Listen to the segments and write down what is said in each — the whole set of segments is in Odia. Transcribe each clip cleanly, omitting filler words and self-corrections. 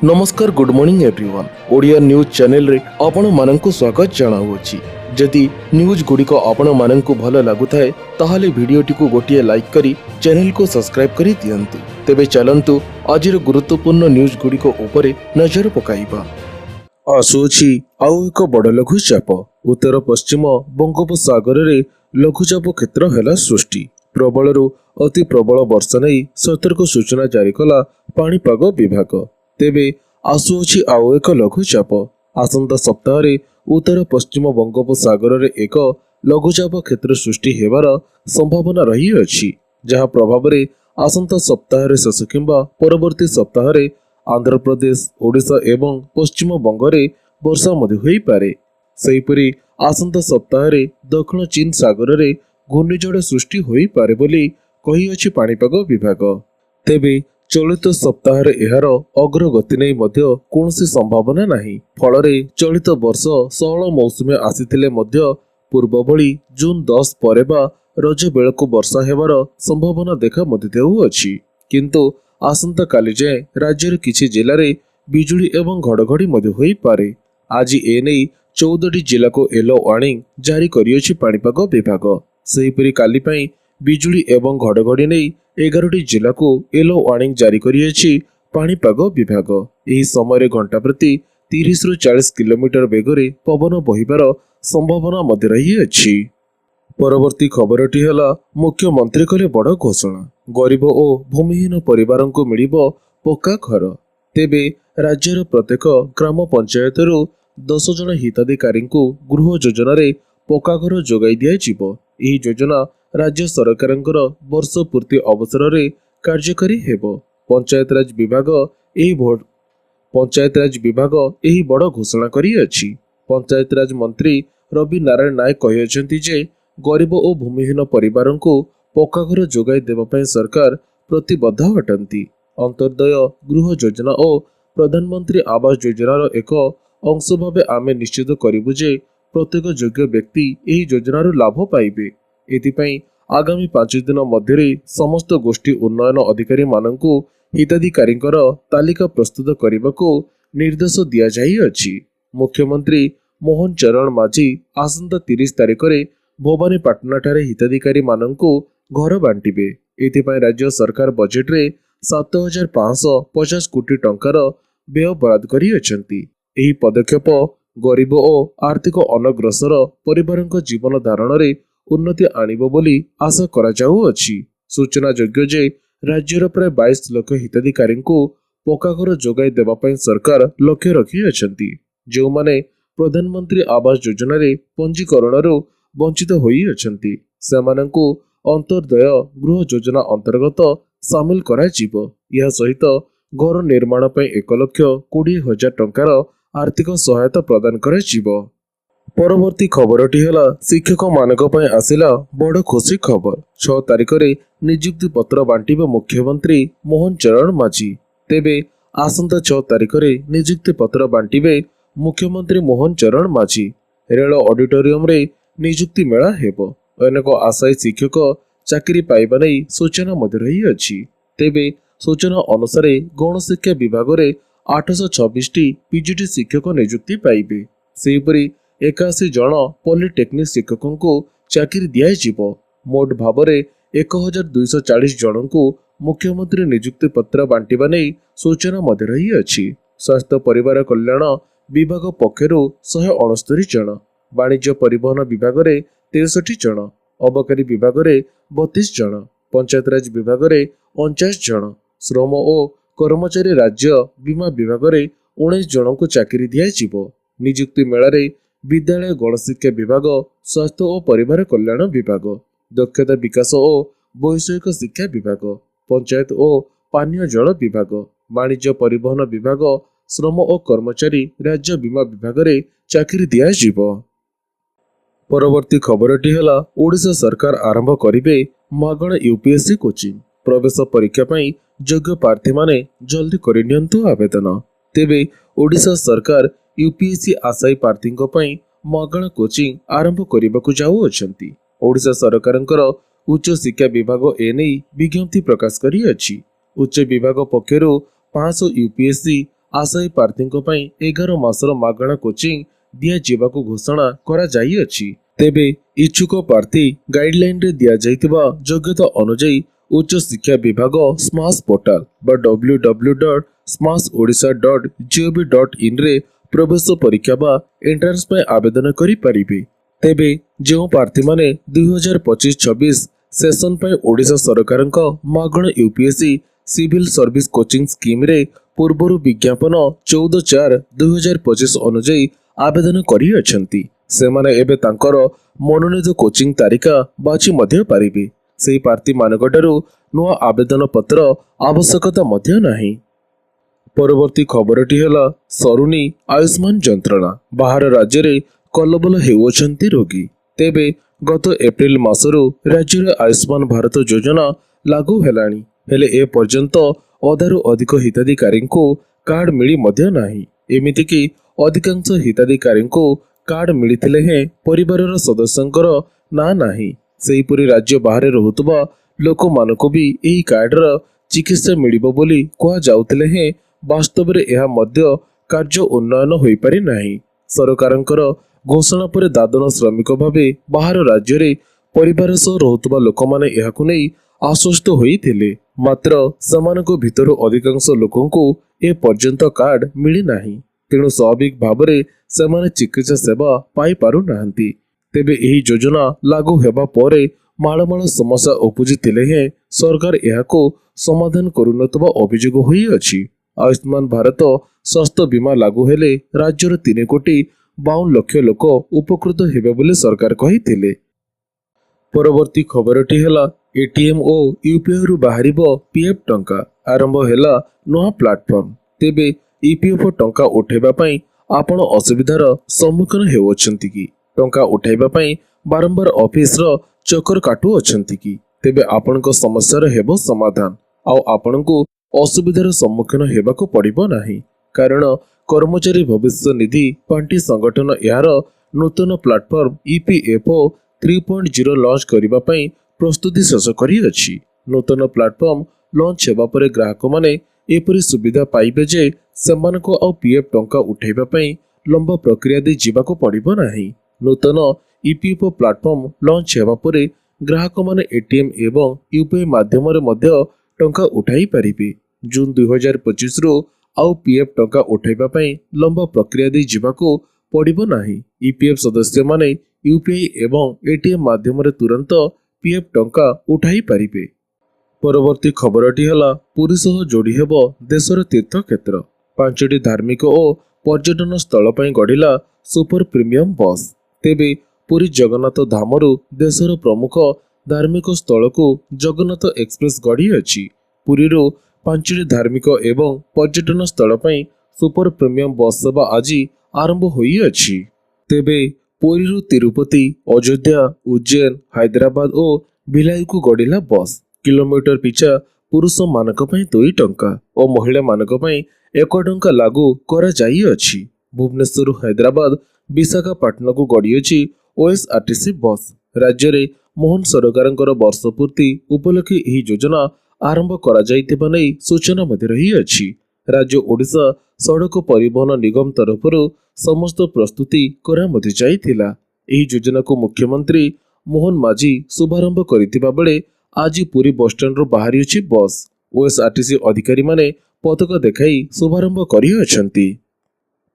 नमस्कार good morning everyone Odia news channel रे आपण माननकु स्वागत जणाउछि। जदि न्यूज गुड़िक आपण माननकु भल लागुथाए ताहाले भिडियोटी को गोटिए लाइक करी चैनल को सब्सक्राइब करी दियंतु। तेबे चलंतु आजिर गुरुत्वपूर्ण न्यूज गुड़िक उपरे नजर पकाइबा। आसुछि आउ एक बड़ लघुचाप उत्तर पश्चिम बंगोपसागर रे लघुचाप क्षेत्र हेला सृष्टि। प्रबलरु अति प्रबल वर्षा नहीं सतर्क सूचना जारी कला पाणीपाग विभाग। तेबे आसुअछि आउ एक लघुचाप आसंता सप्ताह उत्तर पश्चिम बंगोपसागर रे एक लघुचाप क्षेत्र सृष्टि हेबार संभावना रही अछि, जहा प्रभाव रे आसंता सप्ताह शेष किंबा परवर्ती सप्ताह आंध्र प्रदेश ओडिशा एवं पश्चिम बंग रे वर्षा मध्य होई पारे। सेहिपरि आसंता सप्ताह दक्षिण चीन सागर रे घूर्णिझड़ सृष्टि होई पारे बोली कहि अछि पाणीपाग विभाग। तेबे चलित सप्ताह एहार अग्रगति नहीं मध्य कौनसी संभावना नहीं। फलरे चलित वर्ष सहल मौसुमी आसीथिले मध्य पूर्व भली जून 10 परे बा रज बेलकु वर्षा हेबार संभावना देखा मध्य देउअछि, किंतु आसंता काली जाए राज्यर किछि जिल्ला रे बिजुली एवं घड़घड़ी मध्य होई पारे। आज एने 14टी जिला को येलो वार्निंग जारी करियोछि पाणीपाग विभाग। सेहिपरि काली पई बिजुली एवं घड़घड़ी नहीं 11टी जिला को येलो वार्निंग जारी करियोछि पाणीपाग विभाग। एही समय घंटा प्रति 30 रु 40 किलोमीटर बेगरे पवन बहिबार संभावना मध्य रही अछि। परवर्ती खबरटी हला मुख्यमंत्री कले बड़ घोषणा, गरीब ओ भूमिहीन परिवार को मिलिबो पक्का घर। तेबे राज्यर प्रत्येक ग्राम पंचायत 10 जन हिताधिकारी को गृह योजना रे पक्का घर जोगाई दिया जिवो। एही योजना राज्य सरकारंकर वर्ष पूर्ति अवसर रे कार्यकारी हेबो। पंचायत राज विभाग एही बड़ घोषणा करी अछि। पंचायत राज मंत्री रवि नारायण नायक कहिसेंति जे गरीब और भूमिहीन परिवार को पक्का घर जोगाई देबा पई सरकार प्रतिबद्ध अटंती। अंत्योदय गृह योजना और प्रधानमंत्री आवास योजनार एक अंश भावे आमे निश्चित करिबु जे प्रत्येक योग्य व्यक्ति एही योजनार लाभ पाइबे। एथिपाई आगामी 5 दिन मध्य समस्त गोष्ठी उन्नयन अधिकारी माननकु हिताधिकारींकर तालिका प्रस्तुत करने निर्देश दिया जाई अछि। मुख्यमंत्री मोहन चरण माझी आसंता 30 तारिख रे भवानीपाटना ठारे हिताधिकारी माननकु घर बांटिबे। एथिपाई राज्य सरकार बजेट रे 7550 कोटी टंकार व्यय बराद करी अछंती। एही पदक्षेप गरीब और आर्थिक अनग्रसर परिवारक जीवन धारण रे उन्नति आनिबो बोली आशा करा जाउ अछि। सूचना योग्य जे राज्यर प्राय 22 लाख हिताधिकारी को पक्का घर जोगाई देबा पई सरकार लक्ष्य रखी अछंती, जो माने प्रधानमंत्री आवास योजना रे पंजीकरण रो वंचित होई अछंती सेमानंकु अंत्योदय गृह योजना अंतर्गत शामिल करा जिवो। यह सहित घर निर्माण पई 1,20,000 टंकार आर्थिक सहायता प्रदान करा जिवो। परवर्ती खबरटी हला शिक्षक मानक पई आसिला बड़ खुशी खबर। 6 तारिख रे नियुक्ति पत्र बांटिबे मुख्यमंत्री मोहन चरण माझी। तेबे आसंता 6 तारिख रे नियुक्ति पत्र बांटिबे मुख्यमंत्री मोहन चरण माझी। रेल ऑडिटोरियम रे नियुक्ति मेला हेबो। अनेक आशायी शिक्षक चाकरी पाइबा नै सूचना मध्य रही अछि। तेबे सूचना अनुसार गणशिक्षा विभाग रे 826 टी पीजीटी शिक्षक नियुक्ति पाइबे। सेहिपरि 81 जन पॉलिटेक्निक शिक्षकों को चाकरी दिया जिवो। मोट भाव में 1240 जन को मुख्यमंत्री नियुक्ति पत्र बांटिबा नै सूचना मध्य रही अछि। स्वास्थ्य परिवार कल्याण विभाग पक्षरु 169 जन, वाणिज्य परिवहन विभाग रे 63 जन, अबकारी विभाग रे 32 जन, पंचायत राज विभाग रे 49 जन, श्रम और कर्मचारी राज्य बीमा विभाग रे 19 जन को चाकरी दिया जिवो। नियुक्ति मेला रे विद्यालय गणशिक्षा विभाग, स्वास्थ्य और परिवार कल्याण विभाग, दक्षता विकास और वैषयिक शिक्षा विभाग, पंचायत और पानीय जल विभाग, वाणिज्य परिवहन विभाग, श्रम और कर्मचारी राज्य बीमा विभाग रे चाकरी दिया जिवो। परवर्ती खबरटी हला ओडिशा सरकार आरंभ करिवे मागणा यूपीएससी कोचिंग। प्रवेश परीक्षा पई योग्य प्रार्थी माने जल्दी करि नियंतु आवेदन। तेबे ओडिशा सरकार यूपीएससी आशायी प्रार्थी पई मागणा कोचिंग आरंभ करने जाऊ अछंती। ओडिशा सरकारंकर उच्च शिक्षा विभाग एने विज्ञप्ति प्रकाश करी अछि। उच्च विभाग पक्षरु 500 यूपीएससी ଆଶାୟୀ ପ୍ରାର୍ଥୀଙ୍କ ପାଇଁ 11 ମାସର ମାଗଣା କୋଚିଂ ଦିଆଯିବାକୁ ଘୋଷଣା କରାଯାଇଅଛି। ତେବେ ଇଚ୍ଛୁକ ପ୍ରାର୍ଥୀ ଗାଇଡଲାଇନରେ ଦିଆଯାଇଥିବା ଯୋଗ୍ୟତା ଅନୁଯାୟୀ ଉଚ୍ଚଶିକ୍ଷା ବିଭାଗ ସ୍ମାର୍ଟ ପୋର୍ଟାଲ ବା www.smartodisha.gov.in ରେ ପ୍ରବେଶ ପରୀକ୍ଷା ବା ଏଣ୍ଟ୍ରାନ୍ସ ପାଇଁ ଆବେଦନ କରିପାରିବେ। ତେବେ ଯେଉଁ ପ୍ରାର୍ଥୀମାନେ 2025-26 ସେସନ ପାଇଁ ଓଡ଼ିଶା ସରକାରଙ୍କ ମାଗଣା ୟୁପିଏସସି ସିଭିଲ ସର୍ଭିସ କୋଚିଂ ସ୍କିମରେ ପୂର୍ବରୁ ବିଜ୍ଞାପନ 14/4/2025 ଅନୁଯାୟୀ ଆବେଦନ କରିଅଛନ୍ତି, ସେମାନେ ଏବେ ତାଙ୍କର ମନୋନୀତ କୋଚିଂ ତାରିଖ ବାଛି ମଧ୍ୟ ପାରିବେ। ସେହି ପ୍ରାର୍ଥୀମାନଙ୍କଠାରୁ ନୂଆ ଆବେଦନ ପତ୍ର ଆବଶ୍ୟକତା ମଧ୍ୟ ନାହିଁ। ପରବର୍ତ୍ତୀ ଖବରଟି ହେଲା ସରୁନି ଆୟୁଷ୍ମାନ ଯନ୍ତ୍ରଣା, ବାହାର ରାଜ୍ୟରେ କଲବଲ ହେଉଅଛନ୍ତି ରୋଗୀ। ତେବେ ଗତ ଏପ୍ରିଲ ମାସରୁ ରାଜ୍ୟରେ ଆୟୁଷ୍ମାନ ଭାରତ ଯୋଜନା ଲାଗୁ ହେଲାଣି, ହେଲେ ଏ ପର୍ଯ୍ୟନ୍ତ ଅଧାରୁ ଅଧିକ ହିତାଧିକାରୀଙ୍କୁ କାର୍ଡ ମିଳି ମଧ୍ୟ ନାହିଁ। ଏମିତିକି ଅଧିକାଂଶ ହିତାଧିକାରୀଙ୍କୁ କାର୍ଡ ମିଳିଥିଲେ ହେଁ ପରିବାରର ସଦସ୍ୟଙ୍କର ନାଁ ନାହିଁ। ସେହିପରି ରାଜ୍ୟ ବାହାରେ ରହୁଥିବା ଲୋକମାନଙ୍କୁ ବି ଏହି କାର୍ଡର ଚିକିତ୍ସା ମିଳିବ ବୋଲି କୁହାଯାଉଥିଲେ ହେଁ ବାସ୍ତବରେ ଏହା ମଧ୍ୟ କାର୍ଯ୍ୟ ଉନ୍ନୟନ ହୋଇପାରି ନାହିଁ। ସରକାରଙ୍କର ଘୋଷଣା ପରେ ଦାଦନ ଶ୍ରମିକ ଭାବେ ବାହାର ରାଜ୍ୟରେ ପରିବାର ସହ ରହୁଥିବା ଲୋକମାନେ ଏହାକୁ ନେଇ ଆଶ୍ୱସ୍ତ ହୋଇଥିଲେ। ମାତ୍ର ସେମାନଙ୍କ ଭିତରୁ ଅଧିକାଂଶ ଲୋକଙ୍କୁ ଏ ପର୍ଯ୍ୟନ୍ତ କାର୍ଡ ମିଳିନାହିଁ। ତେଣୁ ସ୍ୱାଭାବିକ ଭାବରେ ସେମାନେ ଚିକିତ୍ସା ସେବା ପାଇପାରୁନାହାନ୍ତି। ତେବେ ଏହି ଯୋଜନା ଲାଗୁ ହେବା ପରେ ମାଳମାଳ ସମସ୍ୟା ଉପୁଜିଥିଲେ ହେଁ ସରକାର ଏହାକୁ ସମାଧାନ କରୁନଥିବା ଅଭିଯୋଗ ହୋଇଅଛି। ଆୟୁଷ୍ମାନ ଭାରତ ସ୍ୱାସ୍ଥ୍ୟ ବୀମା ଲାଗୁ ହେଲେ ରାଜ୍ୟର 3,52 ଲକ୍ଷ ଲୋକ ଉପକୃତ ହେବେ ବୋଲି ସରକାର କହିଥିଲେ। ପରବର୍ତ୍ତୀ ଖବରଟି ହେଲା ଏଟିଏମ୍ ଓ ୟୁପିଆଇରୁ ବାହାରିବ ପିଏଫ୍ ଟଙ୍କା, ଆରମ୍ଭ ହେଲା ନୂଆ ପ୍ଲାଟଫର୍ମ। ତେବେ ଇପିଏଫ୍ ଟଙ୍କା ଉଠାଇବା ପାଇଁ ଆପଣ ଅସୁବିଧାର ସମ୍ମୁଖୀନ ହେଉଅଛନ୍ତି କି? ଟଙ୍କା ଉଠାଇବା ପାଇଁ ବାରମ୍ବାର ଅଫିସର ଚକ୍କର କାଟୁଅଛନ୍ତି କି? ତେବେ ଆପଣଙ୍କ ସମସ୍ୟାର ହେବ ସମାଧାନ, ଆଉ ଆପଣଙ୍କୁ ଅସୁବିଧାର ସମ୍ମୁଖୀନ ହେବାକୁ ପଡ଼ିବ ନାହିଁ। କାରଣ କର୍ମଚାରୀ ଭବିଷ୍ୟ ନିଧି ପାଣ୍ଠି ସଂଗଠନ ଏହାର ନୂତନ ପ୍ଲାଟଫର୍ମ ଇପିଏଫ୍ଓ 3.0 ଲଞ୍ଚ କରିବା ପାଇଁ ପ୍ରସ୍ତୁତି ଶେଷ କରିଅଛି। ନୂତନ ପ୍ଲାଟଫର୍ମ ଲଞ୍ଚ ହେବା ପରେ ଗ୍ରାହକମାନେ ଏପରି ସୁବିଧା ପାଇବେ ଯେ ସେମାନଙ୍କୁ ଆଉ ପିଏଫ୍ ଟଙ୍କା ଉଠାଇବା ପାଇଁ ଲମ୍ବା ପ୍ରକ୍ରିୟା ଦେଇ ଯିବାକୁ ପଡ଼ିବ ନାହିଁ। ନୂତନ ଇପିଏଫ୍ଓ ପ୍ଲାଟଫର୍ମ ଲଞ୍ଚ ହେବା ପରେ ଗ୍ରାହକମାନେ ଏଟିଏମ୍ ଏବଂ ୟୁପିଆଇ ମାଧ୍ୟମରେ ମଧ୍ୟ ଟଙ୍କା ଉଠାଇ ପାରିବେ। ଜୁନ 2025ରୁ ଆଉ ପିଏଫ୍ ଟଙ୍କା ଉଠାଇବା ପାଇଁ ଲମ୍ବା ପ୍ରକ୍ରିୟା ଦେଇ ଯିବାକୁ ପଡ଼ିବ ନାହିଁ। ଇପିଏଫ୍ ସଦସ୍ୟମାନେ ୟୁପିଆଇ ଏବଂ ଏଟିଏମ୍ ମାଧ୍ୟମରେ ତୁରନ୍ତ ପିଏଫ୍ ଟଙ୍କା ଉଠାଇ ପାରିବେ। ପରବର୍ତ୍ତୀ ଖବରଟି ହେଲା ପୁରୀ ସହ ଯୋଡ଼ି ହେବ ଦେଶର ତୀର୍ଥକ୍ଷେତ୍ର। 5ଟି ଧାର୍ମିକ ଓ ପର୍ଯ୍ୟଟନ ସ୍ଥଳ ପାଇଁ ଗଢ଼ିଲା ସୁପର ପ୍ରିମିୟମ ବସ୍। ତେବେ ପୁରୀ ଜଗନ୍ନାଥ ଧାମରୁ ଦେଶର ପ୍ରମୁଖ ଧାର୍ମିକ ସ୍ଥଳକୁ ଜଗନ୍ନାଥ ଏକ୍ସପ୍ରେସ ଗଢ଼ିଅଛି। ପୁରୀରୁ 5ଟି ଧାର୍ମିକ ଏବଂ ପର୍ଯ୍ୟଟନ ସ୍ଥଳ ପାଇଁ ସୁପର ପ୍ରିମିୟମ ବସ୍ ସେବା ଆଜି ଆରମ୍ଭ ହୋଇଅଛି। ତେବେ ପୁରୀରୁ ତିରୁପତି, ଅଯୋଧ୍ୟା, ଉଜ୍ଜୈନ, ହାଇଦ୍ରାବାଦ ଓ ଭିଲାଇକୁ ଗଡ଼ିଲା ବସ୍। କିଲୋମିଟର ପିଛା ପୁରୁଷମାନଙ୍କ ପାଇଁ 2 ଟଙ୍କା ଓ ମହିଳାମାନଙ୍କ ପାଇଁ 1 ଟଙ୍କା ଲାଗୁ କରାଯାଇଅଛି। ଭୁବନେଶ୍ୱରରୁ ହାଇଦ୍ରାବାଦ, ବିଶାଖାପାଟଣାକୁ ଗଡ଼ିଅଛି ଓଏସ୍ଆରଟିସି ବସ୍। ରାଜ୍ୟରେ ମୋହନ ସରକାରଙ୍କର ବର୍ଷ ପୂର୍ତ୍ତି ଉପଲକ୍ଷେ ଏହି ଯୋଜନା ଆରମ୍ଭ କରାଯାଇଥିବା ନେଇ ସୂଚନା ମଧ୍ୟ ରହିଅଛି। ରାଜ୍ୟ ଓଡ଼ିଶା ସଡ଼କ ପରିବହନ ନିଗମ ତରଫରୁ ସମସ୍ତ ପ୍ରସ୍ତୁତି କରା ମଧ୍ୟ ଯାଇଥିଲା। ଏହି ଯୋଜନାକୁ ମୁଖ୍ୟମନ୍ତ୍ରୀ ମୋହନ ମାଝୀ ଶୁଭାରମ୍ଭ କରିଥିବା ବେଳେ ଆଜି ପୁରୀ ବସ୍ଷ୍ଟାଣ୍ଡରୁ ବାହାରିଅଛି ବସ୍। ଓଏସ୍ଆରଟିସି ଅଧିକାରୀମାନେ ପତାକା ଦେଖାଇ ଶୁଭାରମ୍ଭ କରିଅଛନ୍ତି।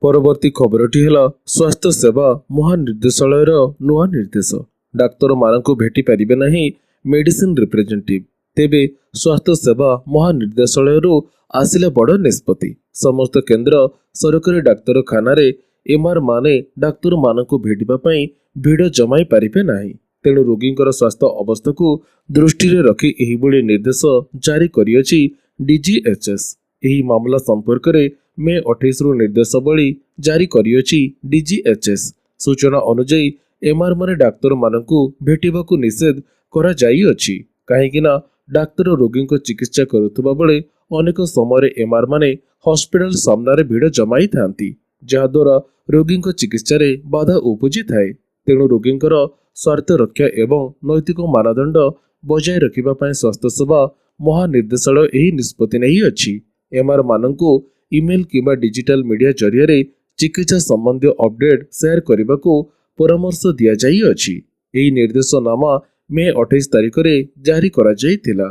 ପରବର୍ତ୍ତୀ ଖବରଟି ହେଲା ସ୍ୱାସ୍ଥ୍ୟ ସେବା ମହାନିର୍ଦ୍ଦେଶାଳୟର ନୂଆ ନିର୍ଦ୍ଦେଶ। ଡାକ୍ତରମାନଙ୍କୁ ଭେଟି ପାରିବେ ନାହିଁ ମେଡିସିନ ରିପ୍ରେଜେଣ୍ଟେଟିଭ। ତେବେ ସ୍ୱାସ୍ଥ୍ୟ ସେବା ମହାନିର୍ଦ୍ଦେଶାଳୟରୁ ଆସିଲା ବଡ଼ ନିଷ୍ପତ୍ତି। ସମସ୍ତ କେନ୍ଦ୍ର ସରକାରୀ ଡାକ୍ତରଖାନାରେ ଏମଆର ମାନେ ଡାକ୍ତରମାନଙ୍କୁ ଭେଟିବା ପାଇଁ ଭିଡ଼ ଜମାଇ ପାରିବେ ନାହିଁ। ତେଣୁ ରୋଗୀଙ୍କର ସ୍ୱାସ୍ଥ୍ୟ ଅବସ୍ଥାକୁ ଦୃଷ୍ଟିରେ ରଖି ଏହିଭଳି ନିର୍ଦ୍ଦେଶ ଜାରି କରିଅଛି ଡିଜିଏଚ୍ଏସ୍। ଏହି ମାମଲା ସମ୍ପର୍କରେ ମେ 28ରୁ ନିର୍ଦ୍ଦେଶାବଳୀ ଜାରି କରିଅଛି ଡିଜିଏଚ୍ଏସ୍। ସୂଚନା ଅନୁଯାୟୀ ଏମଆର ମାନେ ଡାକ୍ତରମାନଙ୍କୁ ଭେଟିବାକୁ ନିଷେଧ କରାଯାଇଅଛି, କାହିଁକି ନା ଡାକ୍ତର ରୋଗୀଙ୍କ ଚିକିତ୍ସା କରୁଥିବା ବେଳେ ଅନେକ ସମୟରେ ଏମଆର ମାନେ ହସ୍ପିଟାଲ ସାମ୍ନାରେ ଭିଡ଼ ଜମାଇଥାନ୍ତି, ଯାହାଦ୍ୱାରା ରୋଗୀଙ୍କ ଚିକିତ୍ସାରେ ବାଧା ଉପୁଜିଥାଏ। ତେଣୁ ରୋଗୀଙ୍କର ସ୍ୱାର୍ଥ ରକ୍ଷା ଏବଂ ନୈତିକ ମାନଦଣ୍ଡ ବଜାୟ ରଖିବା ପାଇଁ ସ୍ୱାସ୍ଥ୍ୟ ସେବା ମହାନିର୍ଦ୍ଦେଶାଳୟ ଏହି ନିଷ୍ପତ୍ତି ନେଇଅଛି। ଏମଆର ମାନଙ୍କୁ इमेल किंबा डिजिटल मीडिया जरिए चिकित्सा संबंधी अपडेट शेयर करने को परामर्श दि जाइए। ଏହି ନିର୍ଦ୍ଦେଶନାମା ମେ 28 ତାରିଖରେ ଜାରି କରାଯାଇଥିଲା।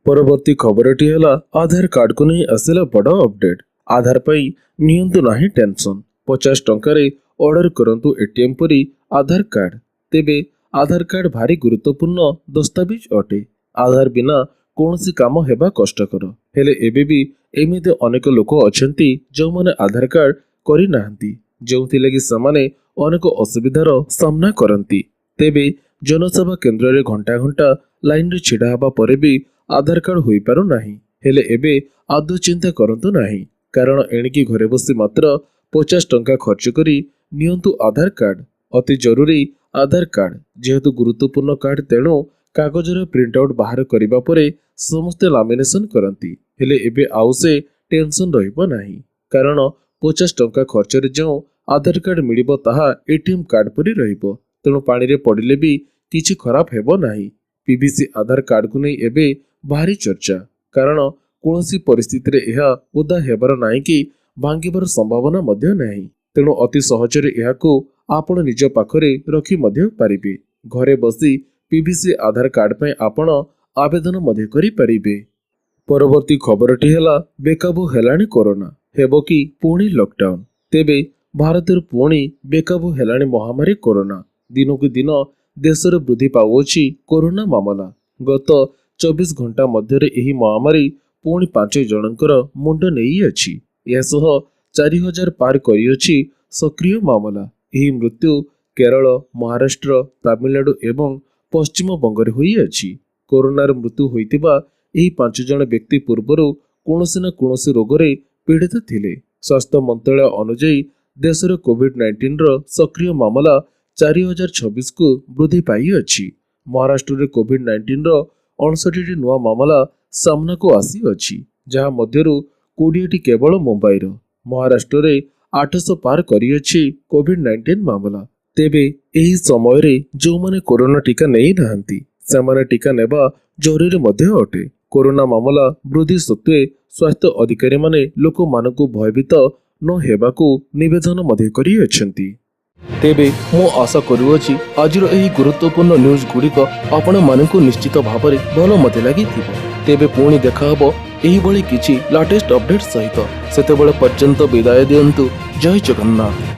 ପରବର୍ତ୍ତୀ ଖବରଟି ହେଲା ଆଧାର କାର୍ଡକୁ ନେଇ ଆସିଲା ବଡ଼ ଅପଡେଟ୍। ଆଧାର ପାଇଁ ନିଅନ୍ତୁ ନାହିଁ ଟେନସନ୍। 50 ଟଙ୍କାରେ ଅର୍ଡର କରନ୍ତୁ ଏଟିଏମ୍ ପରି ଆଧାର କାର୍ଡ। ତେବେ ଆଧାର କାର୍ଡ ଭାରି ଗୁରୁତ୍ୱପୂର୍ଣ୍ଣ ଦସ୍ତାବିଜ ଅଟେ। ଆଧାର ବିନା କୌଣସି କାମ ହେବା କଷ୍ଟକର। ହେଲେ ଏବେ ବି ଏମିତି ଅନେକ ଲୋକ ଅଛନ୍ତି ଯେଉଁମାନେ ଆଧାର କାର୍ଡ କରିନାହାନ୍ତି, ଯେଉଁଥିଲାଗି ସେମାନେ ଅନେକ ଅସୁବିଧାର ସାମ୍ନା କରନ୍ତି। ତେବେ ଜନସେବା କେନ୍ଦ୍ରରେ ଘଣ୍ଟା ଘଣ୍ଟା ଲାଇନରେ ଛିଡ଼ା ହେବା ପରେ ବି ଆଧାର କାର୍ଡ ହୋଇପାରୁନାହିଁ। ହେଲେ ଏବେ ଆଦୌ ଚିନ୍ତା କରନ୍ତୁ ନାହିଁ, କାରଣ ଏଣିକି ଘରେ ବସି ମାତ୍ର 50 ଟଙ୍କା ଖର୍ଚ୍ଚ କରି ନିଅନ୍ତୁ ଆଧାର କାର୍ଡ। ଅତି ଜରୁରୀ ଆଧାର କାର୍ଡ ଯେହେତୁ ଗୁରୁତ୍ୱପୂର୍ଣ୍ଣ କାର୍ଡ, ତେଣୁ କାଗଜର ପ୍ରିଣ୍ଟ ଆଉଟ୍ ବାହାର କରିବା ପରେ ସମସ୍ତେ ଲାମିନେସନ କରନ୍ତି। ହେଲେ ଏବେ ଆଉ ସେ ଟେନସନ୍ ରହିବ ନାହିଁ, କାରଣ 50 ଟଙ୍କା ଖର୍ଚ୍ଚରେ ଯେଉଁ ଆଧାର କାର୍ଡ ମିଳିବ ତାହା ଏଟିଏମ୍ କାର୍ଡ ପରି ରହିବ। ତେଣୁ ପାଣିରେ ପଡ଼ିଲେ ବି କିଛି ଖରାପ ହେବ ନାହିଁ। ପିଭିସି ଆଧାର କାର୍ଡକୁ ନେଇ ଏବେ ଭାରି ଚର୍ଚ୍ଚା, କାରଣ କୌଣସି ପରିସ୍ଥିତିରେ ଏହା ଓଦା ହେବାର ନାହିଁ କି ଭାଙ୍ଗିବାର ସମ୍ଭାବନା ମଧ୍ୟ ନାହିଁ। ତେଣୁ ଅତି ସହଜରେ ଏହାକୁ ଆପଣ ନିଜ ପାଖରେ ରଖି ମଧ୍ୟ ପାରିବେ। ଘରେ ବସି ପିଭିସି ଆଧାର କାର୍ଡ ପାଇଁ ଆପଣ ଆବେଦନ ମଧ୍ୟ କରିପାରିବେ। ପରବର୍ତ୍ତୀ ଖବରଟି ହେଲା ବେକାବୁ ହେଲାଣି କରୋନା, ହେବ କି ପୁଣି ଲକଡାଉନ? ତେବେ ଭାରତରେ ପୁଣି ବେକାବୁ ହେଲାଣି ମହାମାରୀ କରୋନା। ଦିନକୁ ଦିନ ଦେଶରେ ବୃଦ୍ଧି ପାଉଅଛି କରୋନା ମାମଲା। ଗତ 24 ଘଣ୍ଟା ମଧ୍ୟରେ ଏହି ମହାମାରୀ ପୁଣି 5 ଜଣଙ୍କର ମୁଣ୍ଡ ନେଇଅଛି। ଏହାସହ 4000 ପାର କରିଅଛି ସକ୍ରିୟ ମାମଲା। ଏହି ମୃତ୍ୟୁ କେରଳ, ମହାରାଷ୍ଟ୍ର, ତାମିଲନାଡୁ ଏବଂ ପଶ୍ଚିମବଙ୍ଗରେ ହୋଇଅଛି। କରୋନାର ମୃତ୍ୟୁ ହୋଇଥିବା ଏହି 5 ଜଣ ବ୍ୟକ୍ତି ପୂର୍ବରୁ କୌଣସି ନା କୌଣସି ରୋଗରେ ପୀଡ଼ିତ ଥିଲେ। ସ୍ୱାସ୍ଥ୍ୟ ମନ୍ତ୍ରାଳୟ ଅନୁଯାୟୀ ଦେଶରେ କୋଭିଡ-19ର ସକ୍ରିୟ ମାମଲା 4026କୁ ବୃଦ୍ଧି ପାଇଅଛି। ମହାରାଷ୍ଟ୍ରରେ କୋଭିଡ-19ର 59ଟି ନୂଆ ମାମଲା ସାମ୍ନାକୁ ଆସିଅଛି, ଯାହା ମଧ୍ୟରୁ 20ଟି କେବଳ ମୁମ୍ବାଇର। ମହାରାଷ୍ଟ୍ରରେ 800 ପାର କରିଅଛି କୋଭିଡ-19 ମାମଲା। ତେବେ ଏହି ସମୟରେ ଯେଉଁମାନେ କରୋନା ଟିକା ନେଇନାହାନ୍ତି, ସେମାନେ ଟିକା ନେବା ଜରୁରୀ ମଧ୍ୟ ଅଟେ। କରୋନା ମାମଲା ବୃଦ୍ଧି ସତ୍ତ୍ୱେ ସ୍ୱାସ୍ଥ୍ୟ ଅଧିକାରୀମାନେ ଲୋକମାନଙ୍କୁ ଭୟଭୀତ ନ ହେବାକୁ ନିବେଦନ ମଧ୍ୟ କରିଅଛନ୍ତି। ତେବେ ମୁଁ ଆଶା କରୁଅଛି ଆଜିର ଏହି ଗୁରୁତ୍ୱପୂର୍ଣ୍ଣ ନ୍ୟୁଜ୍ ଗୁଡ଼ିକ ଆପଣମାନଙ୍କୁ ନିଶ୍ଚିତ ଭାବରେ ଭଲ ମଧ୍ୟ ଲାଗିଥିବ। ତେବେ ପୁଣି ଦେଖାହେବ ଏହିଭଳି କିଛି ଲାଟେଷ୍ଟ ଅପଡେଟ୍ ସହିତ। ସେତେବେଳେ ପର୍ଯ୍ୟନ୍ତ ବିଦାୟ ଦିଅନ୍ତୁ। ଜୟ ଜଗନ୍ନାଥ।